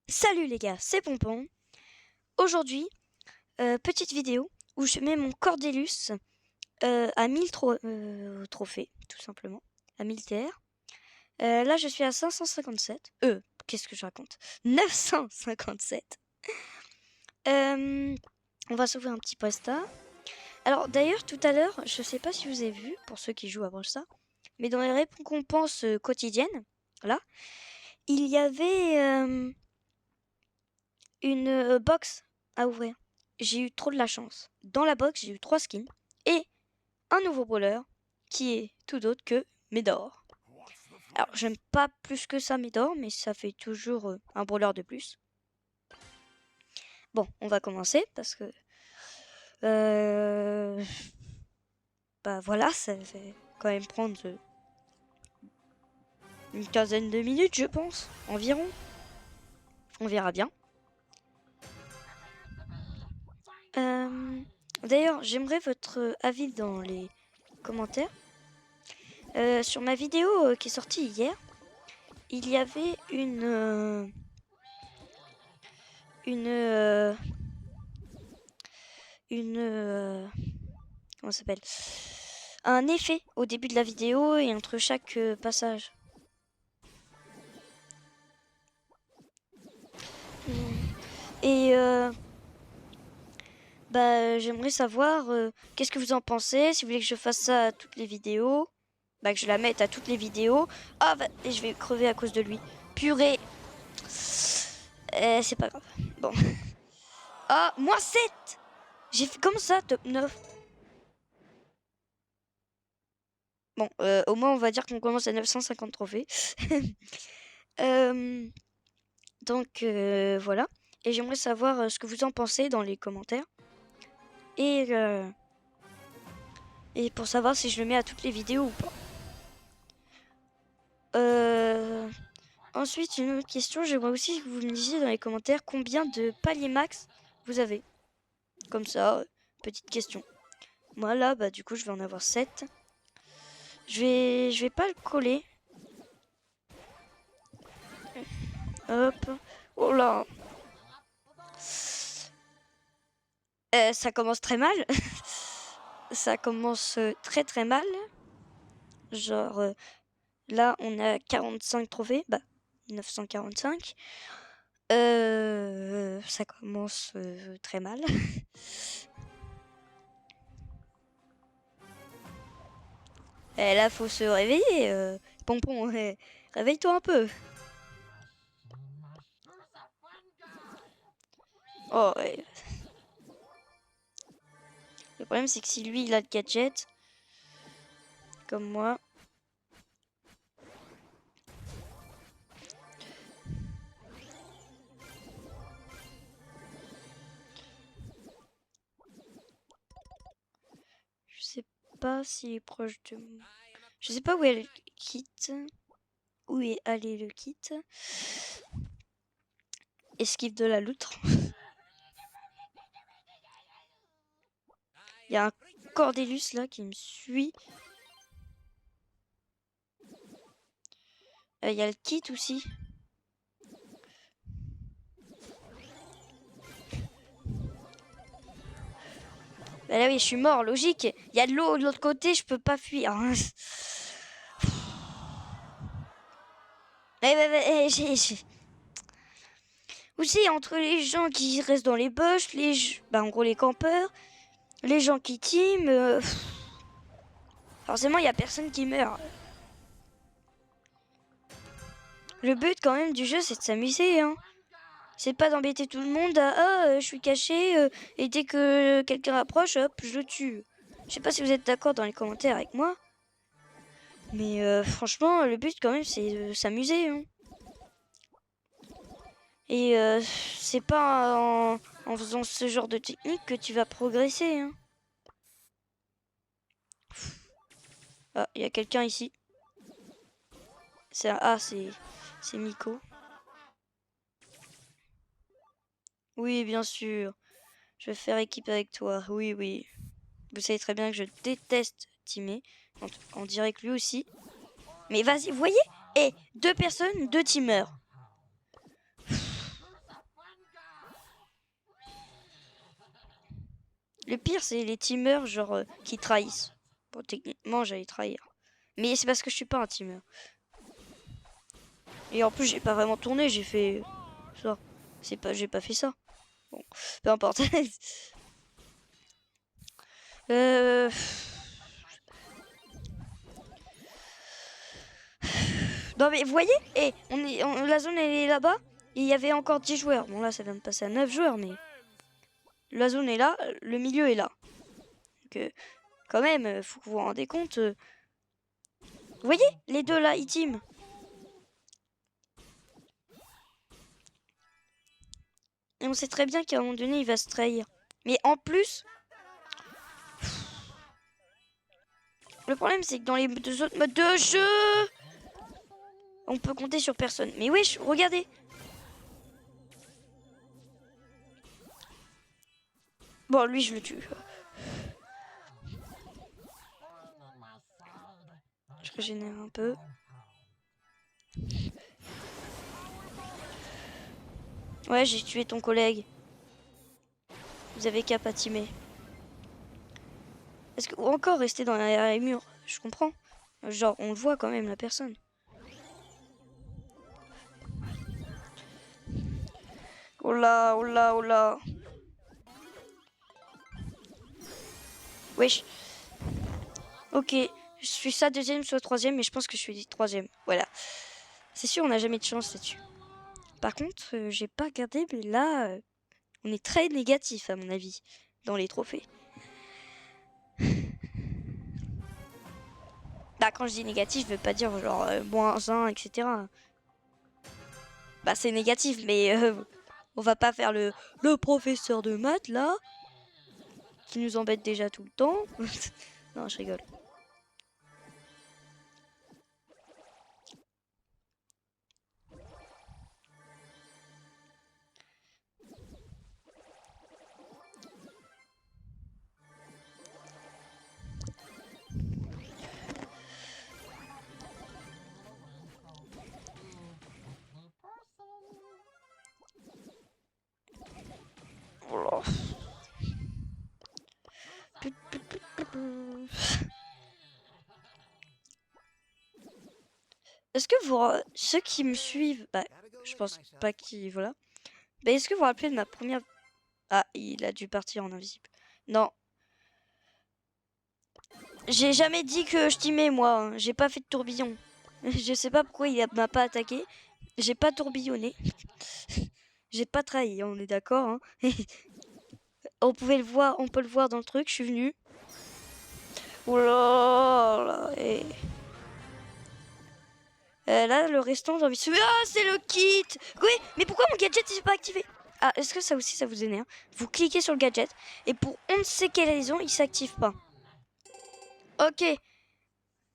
Salut les gars, c'est Pompon. Aujourd'hui, petite vidéo où je mets mon Cordelius à 1000 trophées, tout simplement, à 1000 TR. Là, je suis à 557. Qu'est-ce que je raconte? 957. On va sauver un petit Presta. Alors d'ailleurs, tout à l'heure, je sais pas si vous avez vu, pour ceux qui jouent à Brawl Stars, mais dans les récompenses quotidiennes, là, il y avait une box à ouvrir. J'ai eu trop de la chance. Dans la box, j'ai eu 3 skins et un nouveau brawler qui est tout autre que Médor. Alors, j'aime pas plus que ça Médor, mais ça fait toujours un brawler de plus. Bon, on va commencer parce que bah voilà, ça va quand même prendre une quinzaine de minutes, je pense, environ. On verra bien. D'ailleurs, j'aimerais votre avis dans les commentaires. Sur ma vidéo qui est sortie hier, il y avait comment ça s'appelle, un effet au début de la vidéo et entre chaque passage. Et bah j'aimerais savoir qu'est-ce que vous en pensez, si vous voulez que je fasse ça à toutes les vidéos, bah que je la mette à toutes les vidéos. Ah bah, et je vais crever à cause de lui. Purée. C'est pas grave. Bon. Ah, moins 7. J'ai fait comme ça, top 9. Bon, au moins on va dire qu'on commence à 950 trophées. Donc voilà. Et j'aimerais savoir ce que vous en pensez dans les commentaires. Et pour savoir si je le mets à toutes les vidéos ou pas. Ensuite, une autre question. J'aimerais aussi que vous me disiez dans les commentaires combien de paliers max vous avez. Comme ça, petite question. Moi là, bah du coup, je vais en avoir 7. Je vais pas le coller. Hop. Oh là. Ça commence très mal. Ça commence très très mal. Genre, là, on a 45 trophées. Bah, 945. Ça commence très mal. Et là, faut se réveiller. Pompon, réveille-toi un peu. Oh, ouais. Le problème, c'est que si lui, il a le gadget, comme moi. Je sais pas s'il est proche de moi. Je sais pas où est le kit. Où est allé le kit. Esquive de la loutre. Il y a un Cordelius là qui me suit. Il y a le kit aussi. Bah là oui, je suis mort, logique. Il y a de l'eau de l'autre côté, je peux pas fuir. Aussi, entre les gens qui restent dans les bush, bah en gros les campeurs, les gens qui team, forcément il y a personne qui meurt. Le but quand même du jeu, c'est de s'amuser, hein. C'est pas d'embêter tout le monde je suis caché et dès que quelqu'un approche, hop, je le tue. Je sais pas si vous êtes d'accord dans les commentaires avec moi. Mais franchement, le but quand même, c'est de s'amuser, hein. Et c'est pas en faisant ce genre de technique que tu vas progresser, hein. Ah, il y a quelqu'un ici. C'est Miko. Oui, bien sûr. Je vais faire équipe avec toi. Oui, oui. Vous savez très bien que je déteste teamer. On dirait que lui aussi. Mais vas-y, vous voyez? 2 personnes, 2 teamers. Le pire, c'est les teamers, genre, qui trahissent. Bon, techniquement, j'allais trahir. Mais c'est parce que je suis pas un teamer. Et en plus, j'ai pas vraiment tourné, j'ai fait ça. J'ai pas fait ça. Bon, peu importe. Non mais vous voyez, la zone elle est là-bas. Et il y avait encore 10 joueurs. Bon là, ça vient de passer à 9 joueurs, mais la zone est là, le milieu est là. Donc, quand même, faut que vous vous rendez compte. Vous voyez, les deux là, ils team. Et on sait très bien qu'à un moment donné, il va se trahir. Mais en plus, le problème, c'est que dans les deux autres modes de jeu, on peut compter sur personne. Mais wesh, regardez. Bon, lui, je le tue. Je régénère un peu. Ouais, j'ai tué ton collègue. Vous avez qu'à patimer. Ou encore rester dans les murs. Je comprends. Genre, on le voit quand même, la personne. Oh là, oh là, oh là. Wesh. Ok, je suis soit deuxième, soit troisième, mais je pense que je suis troisième. Voilà. C'est sûr, on n'a jamais de chance là-dessus. Par contre, j'ai pas regardé, mais là, on est très négatif, à mon avis, dans les trophées. Bah, quand je dis négatif, je veux pas dire genre -1, etc. Bah, c'est négatif, mais on va pas faire le professeur de maths, là, qui nous embête déjà tout le temps. Non, je rigole. Oh Est-ce que vous, ceux qui me suivent, bah, je pense pas qu'ils, voilà. Bah, est-ce que vous vous rappelez de ma première... Ah, il a dû partir en invisible. Non. J'ai jamais dit que je teamais, moi. Hein. J'ai pas fait de tourbillon. Je sais pas pourquoi il m'a pas attaqué. J'ai pas tourbillonné. J'ai pas trahi, on est d'accord. Hein. On peut le voir dans le truc, je suis venue. Oh là là. Et... là, le restant, j'ai envie de se... Ah, c'est le kit. Oui, mais pourquoi mon gadget n'est pas activé? Ah, est-ce que ça aussi, ça vous énerve? Vous cliquez sur le gadget, et pour on ne sait quelle raison, il s'active pas. Ok.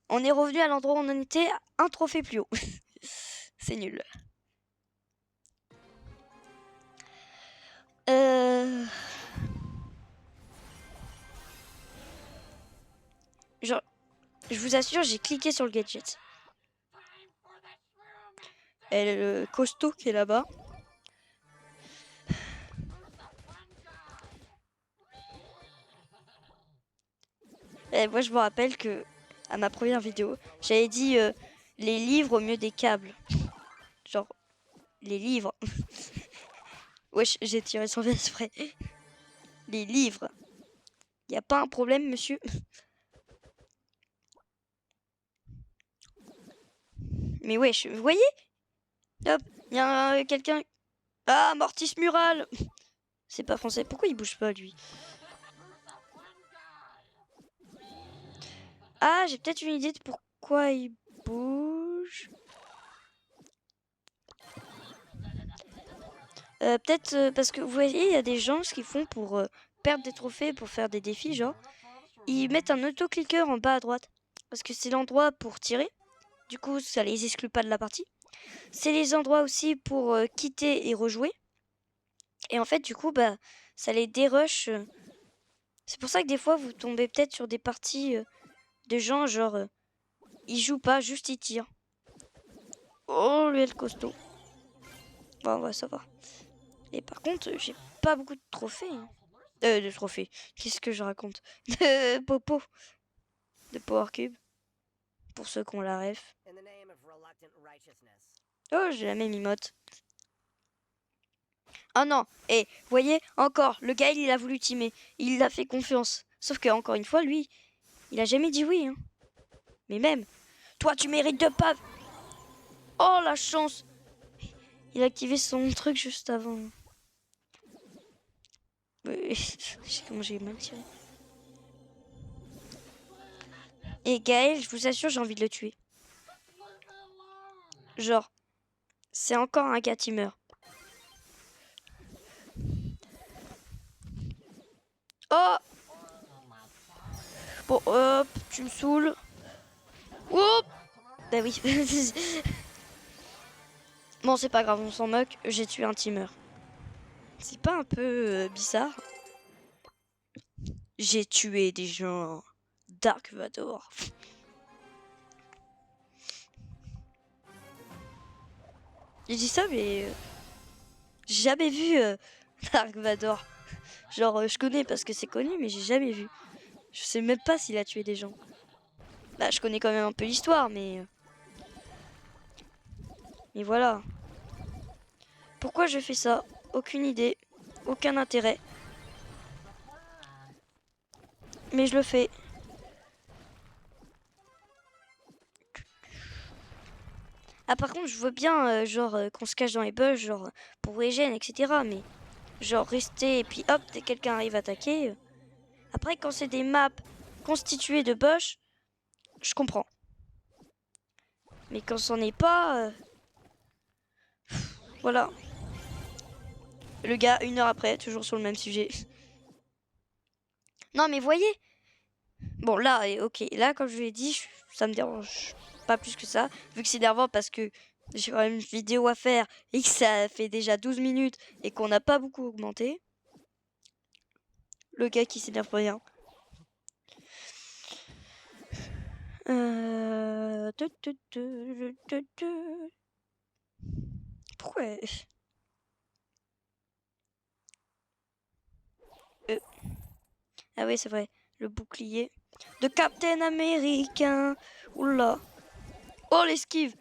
On est revenu à l'endroit où on en était, un trophée plus haut. C'est nul. Genre, je vous assure, j'ai cliqué sur le gadget. Et le costaud qui est là-bas. Et moi, je me rappelle que à ma première vidéo, j'avais dit les livres au mieux des câbles. Genre, les livres. Wesh, j'ai tiré sans exprès. Les livres. Y a pas un problème, monsieur? Mais wesh, vous voyez? Hop, y a quelqu'un... Ah, Mortis Mural. C'est pas français. Pourquoi il bouge pas, lui? Ah, j'ai peut-être une idée de pourquoi il bouge. Peut-être parce que vous voyez, il y a des gens, ce qu'ils font pour perdre des trophées, pour faire des défis, genre, ils mettent un autoclicker en bas à droite. Parce que c'est l'endroit pour tirer. Du coup, ça les exclut pas de la partie. C'est les endroits aussi pour quitter et rejouer. Et en fait, du coup, bah, ça les dérush. C'est pour ça que des fois, vous tombez peut-être sur des parties de gens, genre, ils jouent pas, juste ils tirent. Oh, lui, le costaud. Bon, ouais, ça va. Et par contre, j'ai pas beaucoup de trophées. Hein. De trophées. Qu'est-ce que je raconte? De popo. De Power Cube. Pour ceux qui ont la ref. Oh, j'ai la même emote. Oh non, et voyez, encore, le gars, il a voulu teamer. Il a fait confiance. Sauf que, encore une fois, lui, il a jamais dit oui. Hein. Mais même, toi, tu mérites de pas... Oh, la chance! Il a activé son truc juste avant. Je sais comment j'ai mal tiré. Et Gaël, je vous assure, j'ai envie de le tuer. Genre, c'est encore un gars teamer. Oh! Bon, hop, tu me saoules. Hop! Bah oui. Bon, c'est pas grave, on s'en moque. J'ai tué un teamer. C'est pas un peu bizarre? J'ai tué des gens. Dark Vador. J'ai dit ça, mais j'ai jamais vu Dark Vador. Genre, je connais parce que c'est connu, mais j'ai jamais vu. Je sais même pas s'il a tué des gens. Bah, je connais quand même un peu l'histoire, mais... Mais voilà. Pourquoi je fais ça? Aucune idée. Aucun intérêt. Mais je le fais. Ah, par contre, je veux bien, genre, qu'on se cache dans les bush, genre, pour Regen, etc. Mais, genre, rester et puis hop, dès que quelqu'un arrive à attaquer. Après, quand c'est des maps constituées de bush, je comprends. Mais quand c'en est pas... voilà. Le gars, 1 heure après, toujours sur le même sujet. Non, mais voyez. Bon, là, ok. Là, comme je vous l'ai dit, ça me dérange pas plus que ça. Vu que c'est énervant parce que j'ai quand même une vidéo à faire et que ça fait déjà 12 minutes et qu'on n'a pas beaucoup augmenté. Le gars qui s'énerve pour rien. Pourquoi Ah oui, c'est vrai. Le bouclier de Captain Américain. Oula. Oh, l'esquive.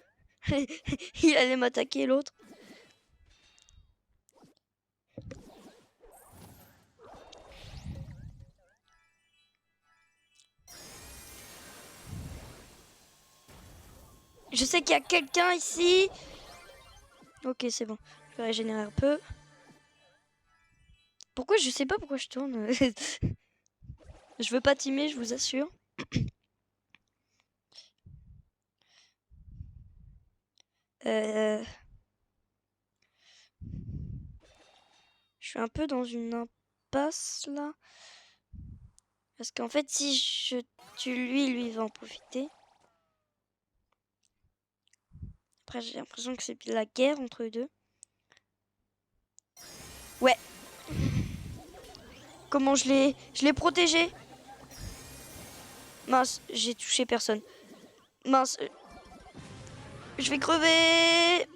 Il allait m'attaquer, l'autre. Je sais qu'il y a quelqu'un ici. Ok, c'est bon. Je vais régénérer un peu. Pourquoi? Je sais pas pourquoi je tourne. Je veux pas teamer, je vous assure. Je suis un peu dans une impasse là. Parce qu'en fait, si je tue lui, lui va en profiter. Après, j'ai l'impression que c'est la guerre entre eux deux. Ouais. Comment je l'ai protégé? Mince, j'ai touché personne. Mince. Je vais crever.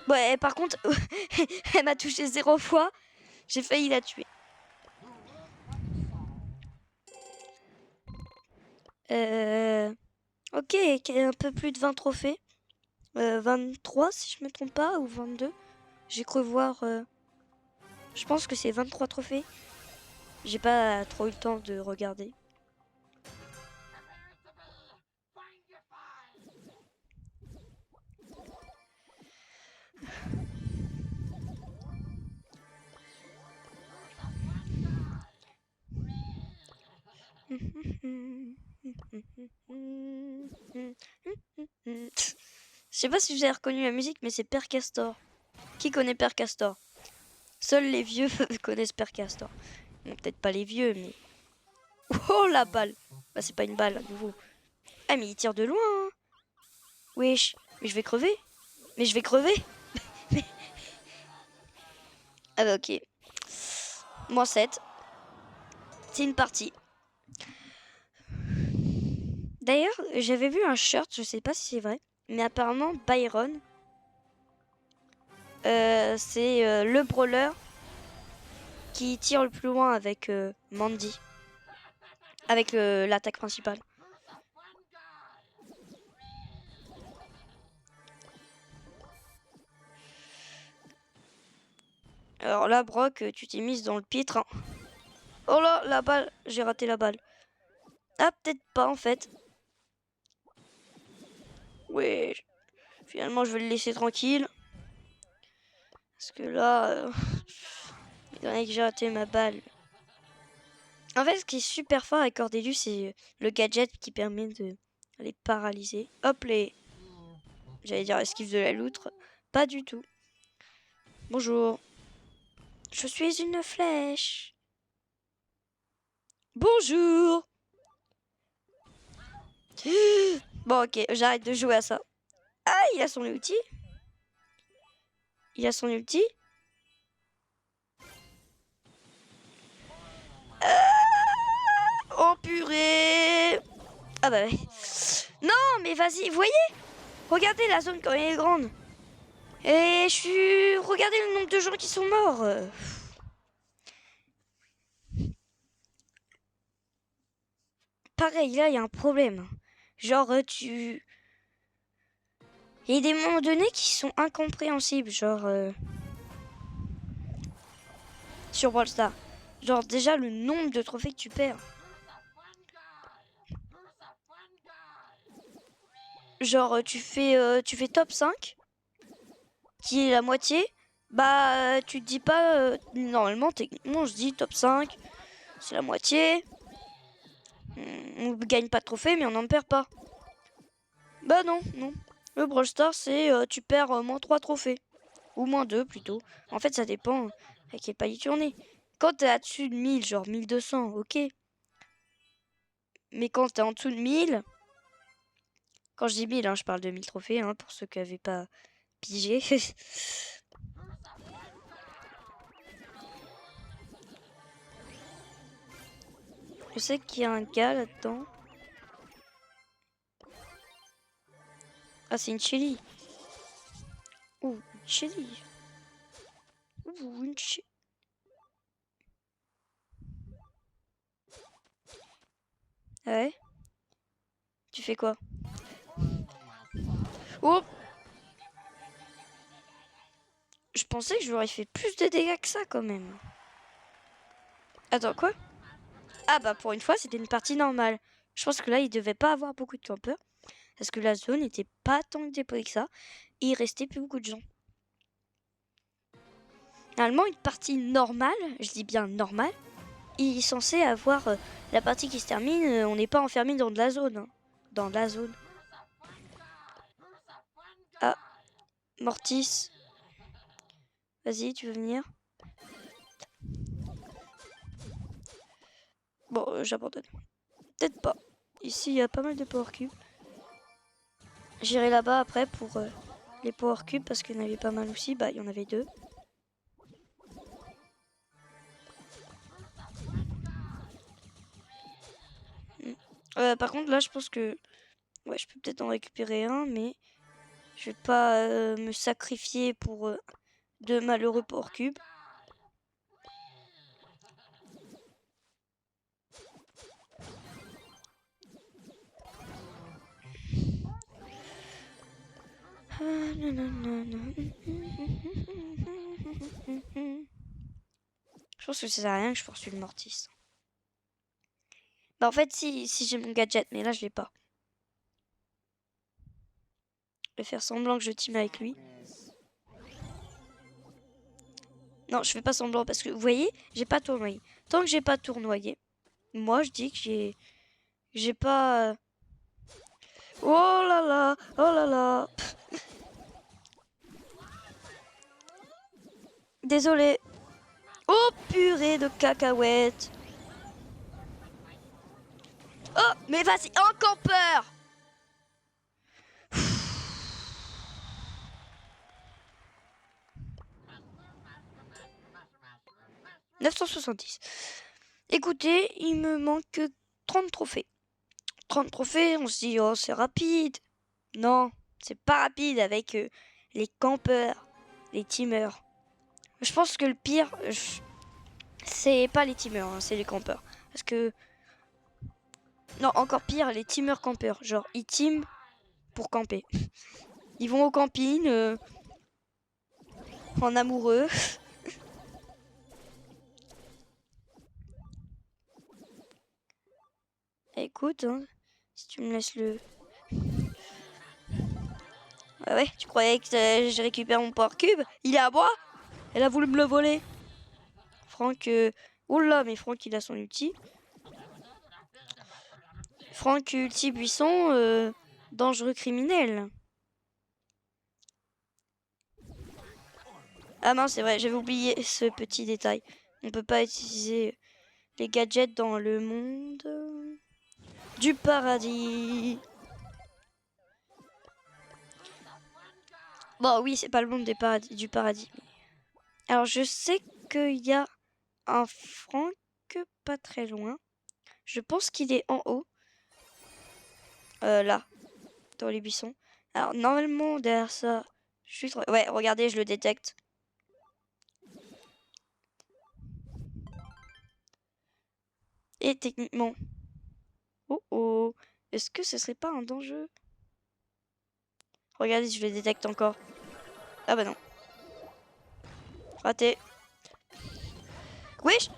Ouais, par contre, elle m'a touché 0 fois. J'ai failli la tuer. Ok, un peu plus de 20 trophées. 23 si je me trompe pas, ou 22. J'ai cru voir... je pense que c'est 23 trophées. J'ai pas trop eu le temps de regarder. Je sais pas si vous avez reconnu la musique, mais c'est Père Castor. Qui connaît Père Castor? Seuls les vieux connaissent Père Castor. Bon, peut-être pas les vieux, mais... Oh, la balle! Bah, c'est pas une balle, à nouveau. Ah, mais il tire de loin, hein. Wesh, mais je vais crever. Mais je vais crever. Ah bah, ok. -7. C'est une partie. D'ailleurs, j'avais vu un shirt, je sais pas si c'est vrai, mais apparemment Byron, c'est le brawler qui tire le plus loin avec Mandy. Avec l'attaque principale. Alors là, Brock, tu t'es mise dans le piètre. Hein. Oh là, la balle, j'ai raté la balle. Ah, peut-être pas en fait. Ouais, finalement je vais le laisser tranquille. Parce que là, il en a que j'ai raté ma balle. En fait, ce qui est super fort avec Cordelius, c'est le gadget qui permet de les paralyser. Hop, j'allais dire esquive de la loutre. Pas du tout. Bonjour. Je suis une flèche. Bonjour. Bon, ok, j'arrête de jouer à ça. Ah, il a son ulti. Il a son ulti. Oh purée. Ah bah ouais. Non, mais vas-y, vous voyez? Regardez la zone quand elle est grande. Et regardez le nombre de gens qui sont morts. Pareil, là, il y a un problème. Genre, il y a des moments donnés qui sont incompréhensibles. Genre, sur Brawl Stars. Genre, déjà, le nombre de trophées que tu perds. Genre, tu fais top 5, qui est la moitié. Bah, tu te dis pas... normalement, techniquement, je dis top 5, c'est la moitié. On gagne pas de trophées, mais on n'en perd pas. Bah non, non. Le Brawl Stars, c'est tu perds moins 3 trophées. Ou moins 2 plutôt. En fait, ça dépend à quel palier tu en es. Quand t'es au-dessus de 1000, genre 1200, ok. Mais quand t'es en dessous de 1000, quand je dis 1000, hein, je parle de 1000 trophées, hein, pour ceux qui n'avaient pas pigé. Je sais qu'il y a un gars là-dedans. Ah, c'est une chili. Ouh, une chili. Ouh, une chili. Ah ouais? Tu fais quoi? Oh! Je pensais que je lui aurais fait plus de dégâts que ça quand même. Attends, quoi? Ah bah pour une fois, c'était une partie normale. Je pense que là, il devait pas avoir beaucoup de campeurs. Parce que la zone n'était pas tant déployée que ça. Et il restait plus beaucoup de gens. Normalement, une partie normale, je dis bien normale, il est censé avoir la partie qui se termine. On n'est pas enfermé dans de la zone. Hein. Dans la zone. Ah, Mortis. Vas-y, tu veux venir? Bon, j'abandonne. Peut-être pas. Ici, il y a pas mal de power cubes. J'irai là-bas après pour les power cubes parce qu'il y en avait pas mal aussi. Bah, il y en avait 2. Par contre, là, je pense que... Ouais, je peux peut-être en récupérer un, mais... Je vais pas me sacrifier pour 2 malheureux power cubes. Je pense que ça sert à rien que je poursuive le Mortis. Bah en fait si j'ai mon gadget, mais là je l'ai pas. Je vais faire semblant que je team avec lui. Non, je fais pas semblant parce que vous voyez, j'ai pas tournoyé. Tant que j'ai pas tournoyé, moi je dis que j'ai pas... Oh là là, oh là là. Désolé. Oh purée de cacahuètes. Oh, mais vas-y, encore peur. 970. Écoutez, il me manque que 30 trophées. 30 trophées, on se dit, oh, c'est rapide. Non, c'est pas rapide avec les campeurs. Les teamers. Je pense que le pire, c'est pas les teamers, hein, c'est les campeurs. Parce que... Non, encore pire, les teamers campeurs. Genre, ils team pour camper. Ils vont au camping, en amoureux. Écoute, hein, si tu me laisses le... Ah ouais, tu croyais que je récupère mon power cube? Il est à moi? Elle a voulu me le voler. Franck... Oula, mais Franck, il a son ulti. Franck, ulti buisson, dangereux criminel. Ah mince, c'est vrai, j'avais oublié ce petit détail. On peut pas utiliser les gadgets dans le monde du paradis. Bon, oui, c'est pas le monde du paradis. Alors, je sais qu'il y a un Franck pas très loin. Je pense qu'il est en haut. Là, dans les buissons. Alors, normalement, derrière ça, je suis... Ouais, regardez, je le détecte. Et techniquement... Oh oh, est-ce que ce serait pas un danger? Regardez, je le détecte encore. Ah bah non. Raté. Wesh.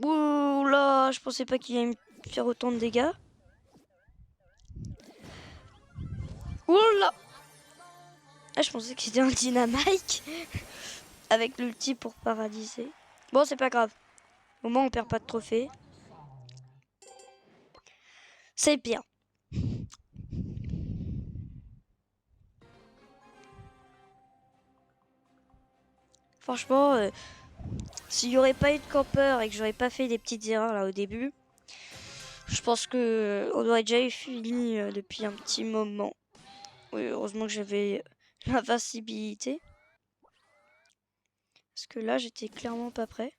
Ouh là, je pensais pas qu'il allait me faire autant de dégâts. Ouh là. Ah, je pensais que c'était un dynamite. Avec l'ulti pour paralyser. Bon, c'est pas grave. Au moins, on perd pas de trophée. C'est bien. Franchement, s'il n'y aurait pas eu de campeur et que j'aurais pas fait des petites erreurs là au début, je pense que on aurait déjà eu fini depuis un petit moment. Oui, heureusement que j'avais l'invincibilité. Parce que là, j'étais clairement pas prêt.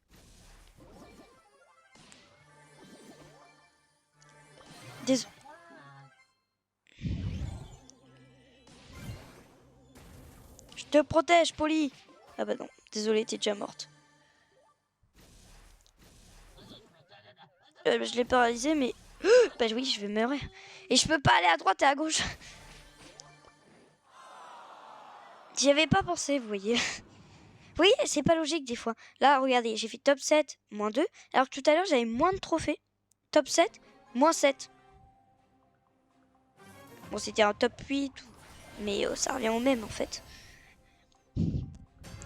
Désolé. Je te protège, Polly. Ah bah non, désolé, t'es déjà morte. Je l'ai paralysé, mais... bah oui, je vais mourir. Et je peux pas aller à droite et à gauche. J'y avais pas pensé, vous voyez. Oui, c'est pas logique des fois. Là, regardez, j'ai fait top 7, moins 2. Alors que tout à l'heure, j'avais moins de trophées. Top 7, moins 7. Bon, c'était un top 8, mais ça revient au même en fait.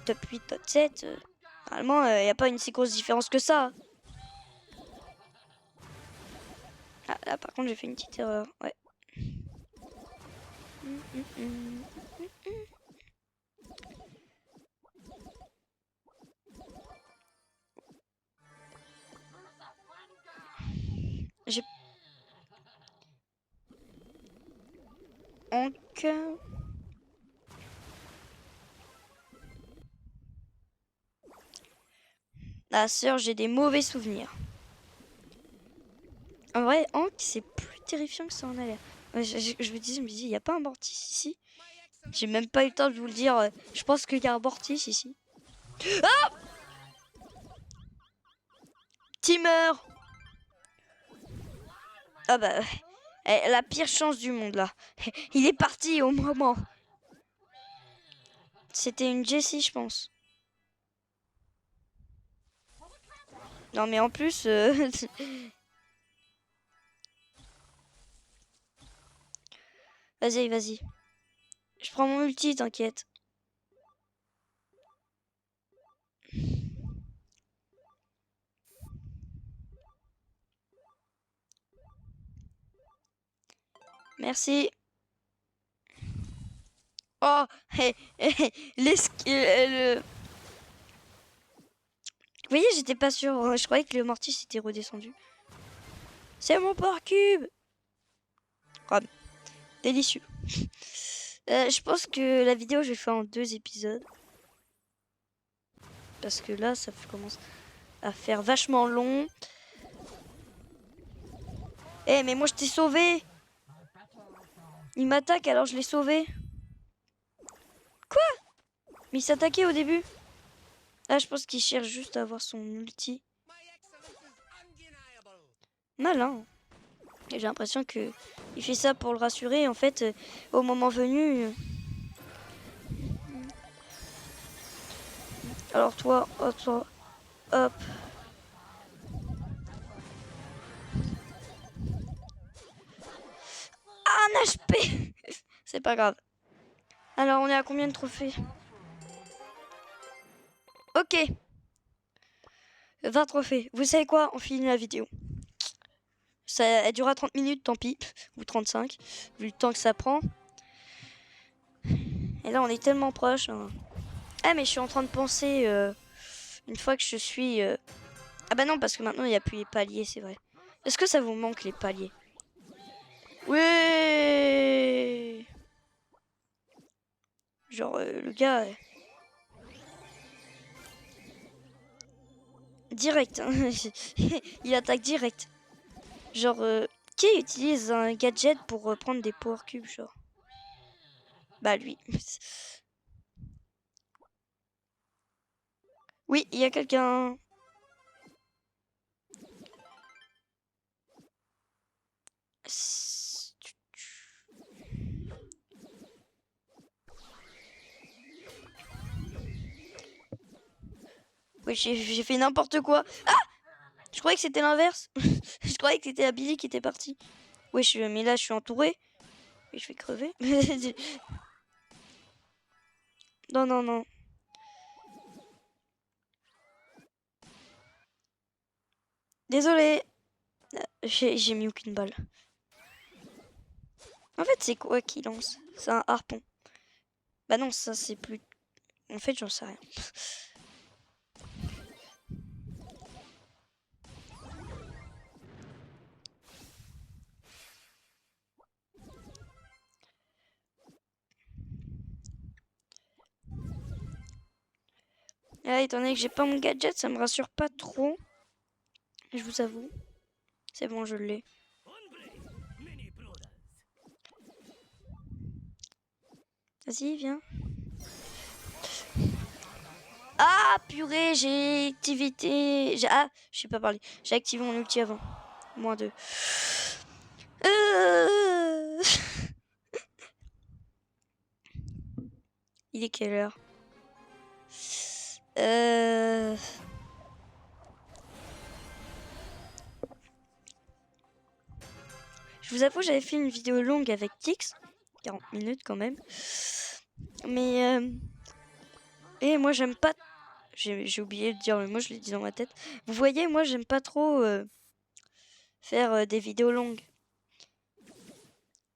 Top 8, top 7, normalement, il n'y a pas une si grosse différence que ça. Ah, là, par contre, j'ai fait une petite erreur, ouais. J'ai... Donc... La sœur, j'ai des mauvais souvenirs. En vrai, Hank, c'est plus terrifiant que ça en a l'air. Je me dis, il n'y a pas un mortis ici? J'ai même pas eu le temps de vous le dire. Je pense qu'il y a un mortis ici. Ah! Teamer! Ah bah, la pire chance du monde là. Il est parti au moment. C'était une Jessie, je pense. Non mais en plus... Vas-y, vas-y. Je prends mon ulti, t'inquiète. Merci. Oh, le... Vous voyez, j'étais pas sûre. Je croyais que le mortis était redescendu. C'est mon power cube. Oh, délicieux. Je pense que la vidéo, je vais faire en 2 épisodes. Parce que là, ça commence à faire vachement long. Eh, mais moi, je t'ai sauvé. Il m'attaque, alors je l'ai sauvé. Mais il s'attaquait au début. Là, je pense qu'il cherche juste à avoir son ulti. Malin. Et j'ai l'impression que il fait ça pour le rassurer. En fait, au moment venu... Alors toi, hop. Ah, un HP. C'est pas grave. Alors, on est à combien de trophées? Ok. 20 trophées. Vous savez quoi? On finit la vidéo. Ça, elle durera 30 minutes, tant pis. Ou 35, vu le temps que ça prend. Et là, on est tellement proche. Hein. Ah, mais je suis en train de penser... une fois que je suis... Ah bah non, parce que maintenant, il n'y a plus les paliers, c'est vrai. Est-ce que ça vous manque, les paliers? Oui. Genre, le gars... direct. Hein. Il attaque direct. Genre, qui utilise un gadget pour prendre des power cubes, genre? Bah, lui. Oui, il y a quelqu'un. Oui, j'ai fait n'importe quoi. Ah! Je croyais que c'était l'inverse. Je croyais que c'était Billy qui était parti. Oui, mais là, je suis entourée. Et je vais crever. Non, non, non. Désolé. J'ai mis aucune balle. En fait, c'est quoi qui lance? C'est un harpon. Bah non, ça, c'est plus... En fait, j'en sais rien. Ah, étant donné que j'ai pas mon gadget, ça me rassure pas trop. Je vous avoue. C'est bon, je l'ai. Vas-y, viens. Ah, purée, j'ai activité... Ah, je sais pas parler. J'ai activé mon ulti avant. -2. Il est quelle heure? Je vous avoue, j'avais fait une vidéo longue avec Tix. 40 minutes quand même. Mais... Et moi, j'aime pas... J'ai oublié de dire, mais moi, je l'ai dit dans ma tête. Vous voyez, moi, j'aime pas trop faire des vidéos longues.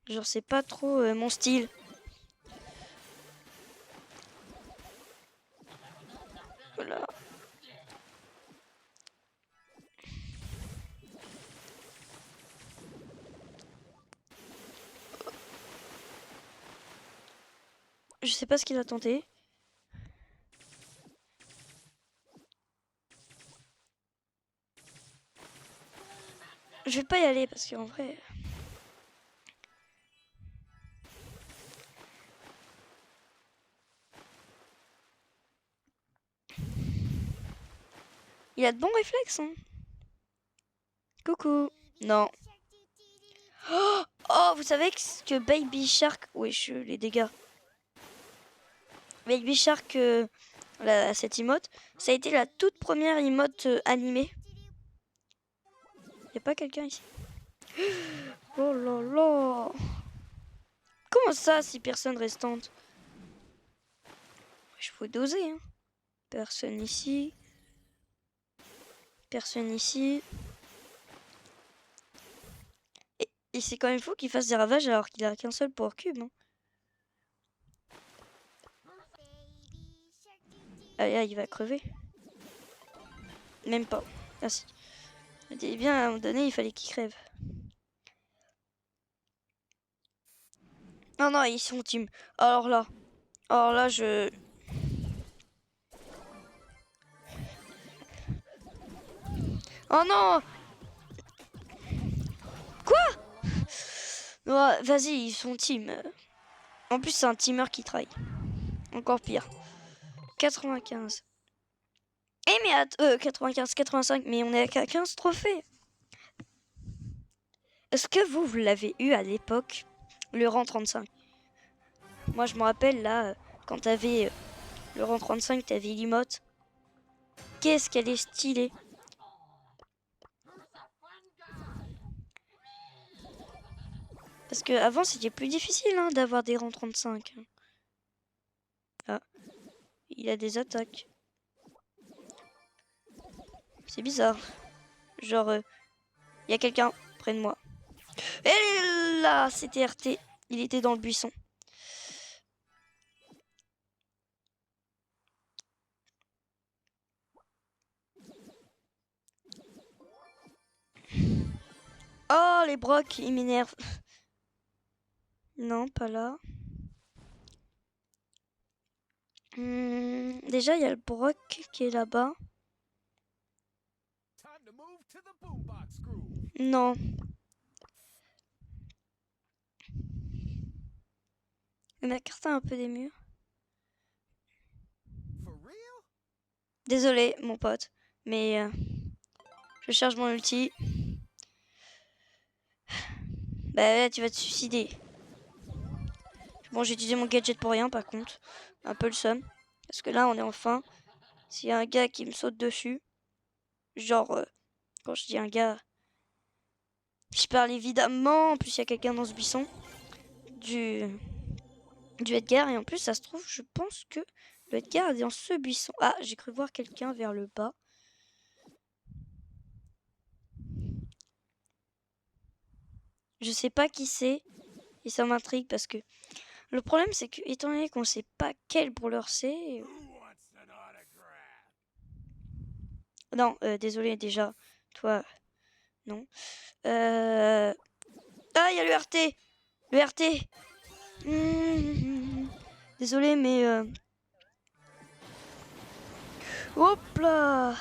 Genre, c'est pas trop mon style. Voilà. Je sais pas ce qu'il a tenté. Je vais pas y aller parce qu'en vrai... Il a de bons réflexes, hein. Coucou. Non. Oh, vous savez que Baby Shark... Oui, les dégâts. Baby Shark, cette emote, ça a été la toute première emote animée. Y'a pas quelqu'un ici? Oh là là. Comment ça, 6 personnes restantes? Je faut doser, hein. Personne ici. Personne ici. Et c'est quand même fou qu'il fasse des ravages alors qu'il a qu'un seul power cube. Hein. Ah, il va crever. Même pas. Merci. Je me disais bien, à un moment donné, il fallait qu'il crève. Non, non, ils sont team. Alors là, je... Oh non! Quoi? Ouais, vas-y, ils sont team. En plus, c'est un teamer qui travaille. Encore pire. 95. Eh mais 95, 85, mais on est à 15 trophées. Est-ce que vous l'avez eu à l'époque, le rang 35? Moi je me rappelle là, quand t'avais le rang 35, t'avais l'emote. Qu'est-ce qu'elle est stylée. Parce que avant c'était plus difficile hein, d'avoir des rangs 35. Ah, il a des attaques. C'est bizarre. Genre, il y a quelqu'un près de moi. Et là, c'était RT. Il était dans le buisson. Oh, les brocs, ils m'énervent. Non, pas là. Déjà, il y a le broc qui est là-bas. Non. Il m'écarte un peu des murs. Désolé, mon pote. Mais je charge mon ulti. Bah là, tu vas te suicider. Bon, j'ai utilisé mon gadget pour rien, par contre. Un peu le seum. Parce que là, on est enfin. S'il y a un gars qui me saute dessus. Genre, quand je dis un gars, je parle évidemment. En plus, il y a quelqu'un dans ce buisson. Du Edgar. Et en plus, ça se trouve, je pense que le Edgar est dans ce buisson. Ah, j'ai cru voir quelqu'un vers le bas. Je sais pas qui c'est. Et ça m'intrigue parce que le problème, c'est que, étant donné qu'on sait pas quel brawler c'est. Non, désolé déjà. Toi, non. Ah, il y a le RT. Le RT. Désolé, mais... Hop là.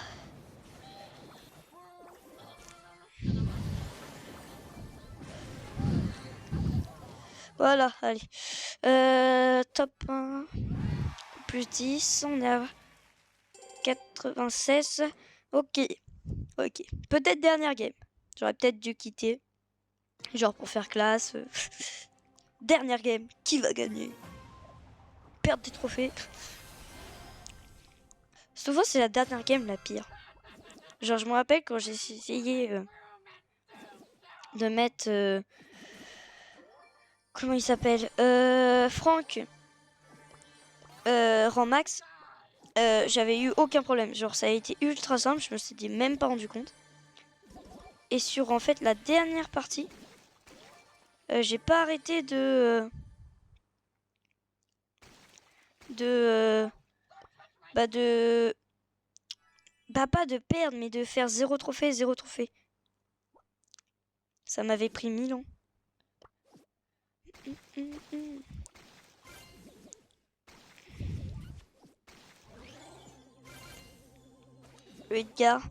Voilà, allez. Top 1. Plus 10. On est à 96. Ok. Ok. Peut-être dernière game. J'aurais peut-être dû quitter. Genre pour faire classe. Dernière game. Qui va gagner? Perdre des trophées. Souvent, c'est la dernière game la pire. Genre, je me rappelle quand j'ai essayé de mettre... comment il s'appelle Franck. Rang max. J'avais eu aucun problème. Genre, ça a été ultra simple. Je me suis même pas rendu compte. Et sur, en fait, la dernière partie, j'ai pas arrêté de... Bah, pas de perdre, mais de faire 0 trophée, 0 trophée. Ça m'avait pris 1000 ans. Le Edgar.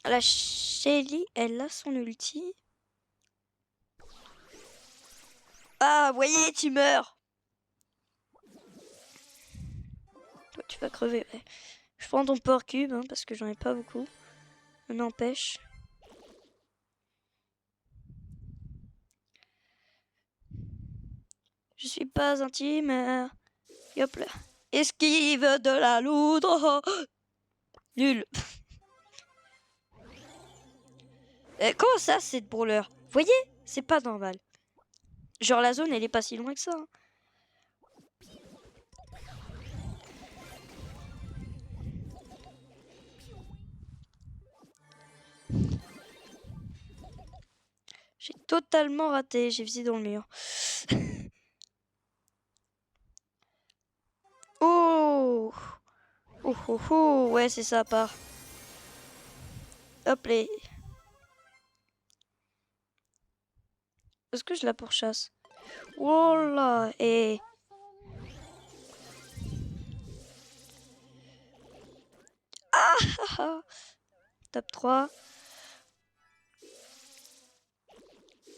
La Shelly, elle a son ulti. Ah, vous voyez, tu meurs. Toi, tu vas crever. Ouais. Je prends ton port cube, hein, parce que j'en ai pas beaucoup. On n'empêche. Je suis pas intime. Et hop là. Esquive de la loudre. Nul. Comment ça, c'est de brawler? Vous voyez? C'est pas normal. Genre, la zone, elle est pas si loin que ça. Hein. J'ai totalement raté. J'ai visé dans le mur. Oh! Oh oh oh! Ouais, c'est ça, part. Hop les. Est-ce que je la pourchasse? Oh là! Et. Ah! Top 3.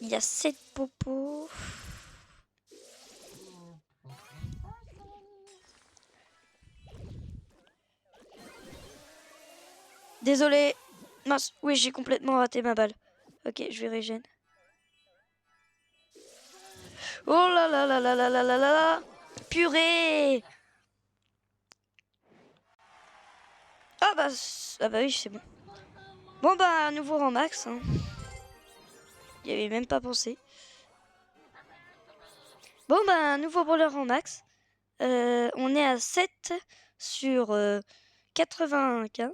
Il y a 7 popos. Désolé. Mince, oui, j'ai complètement raté ma balle. Ok, je vais régène. Oh là là là là là là là là. Purée. Ah bah oui, c'est bon. Bon bah, nouveau rang max. Hein. Il n'y avait même pas pensé. Bon bah, nouveau brawler rang max. On est à 7 sur 95.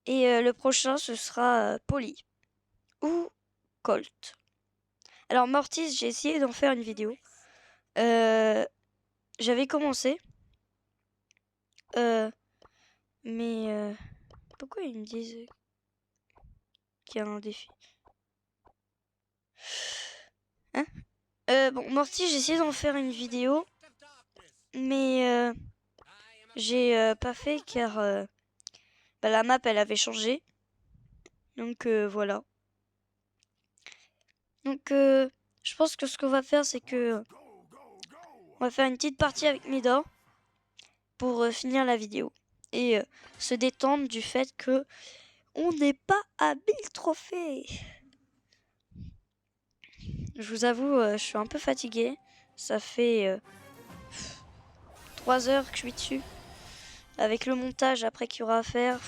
Et le prochain, ce sera Polly ou Colt. Alors Mortis, j'ai essayé d'en faire une vidéo. J'avais commencé. Mais pourquoi ils me disent qu'il y a un défi? Hein? Bon, Mortis, j'ai essayé d'en faire une vidéo. Mais j'ai pas fait car bah, la map, elle avait changé. Donc voilà. Donc je pense que ce qu'on va faire, c'est que on va faire une petite partie avec Médor pour finir la vidéo. Et se détendre du fait que on n'est pas à 1000 trophées. Je vous avoue, je suis un peu fatiguée. Ça fait 3 heures que je suis dessus. Avec le montage après qu'il y aura à faire.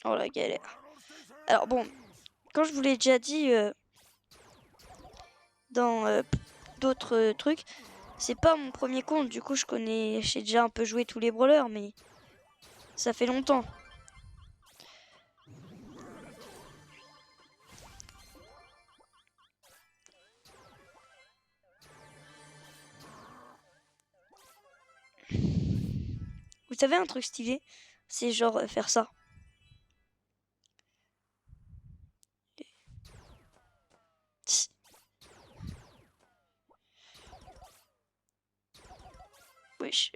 Oh la galère. Alors bon, quand je vous l'ai déjà dit dans d'autres trucs, c'est pas mon premier compte. Du coup, j'ai déjà un peu joué tous les brawlers, mais ça fait longtemps. Vous savez un truc stylé? C'est genre faire ça. Wesh.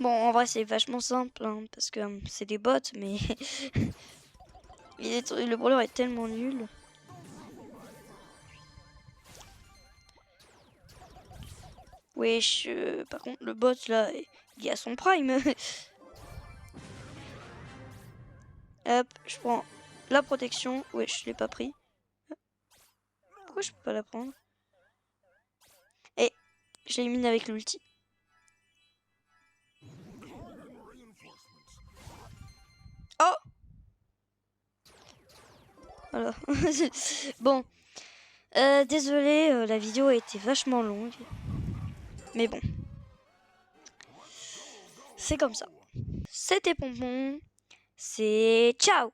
Bon, en vrai, c'est vachement simple, hein, parce que c'est des bots, mais le brawler est tellement nul. Wesh, par contre, le bot, là, il est à son prime. Hop, je prends la protection. Wesh, je l'ai pas pris. Pourquoi je peux pas la prendre? Et je l'élimine avec l'ulti. Oh! Voilà. Bon. Désolé, la vidéo a été vachement longue. Mais bon. C'est comme ça. C'était Pompon. C'est ciao!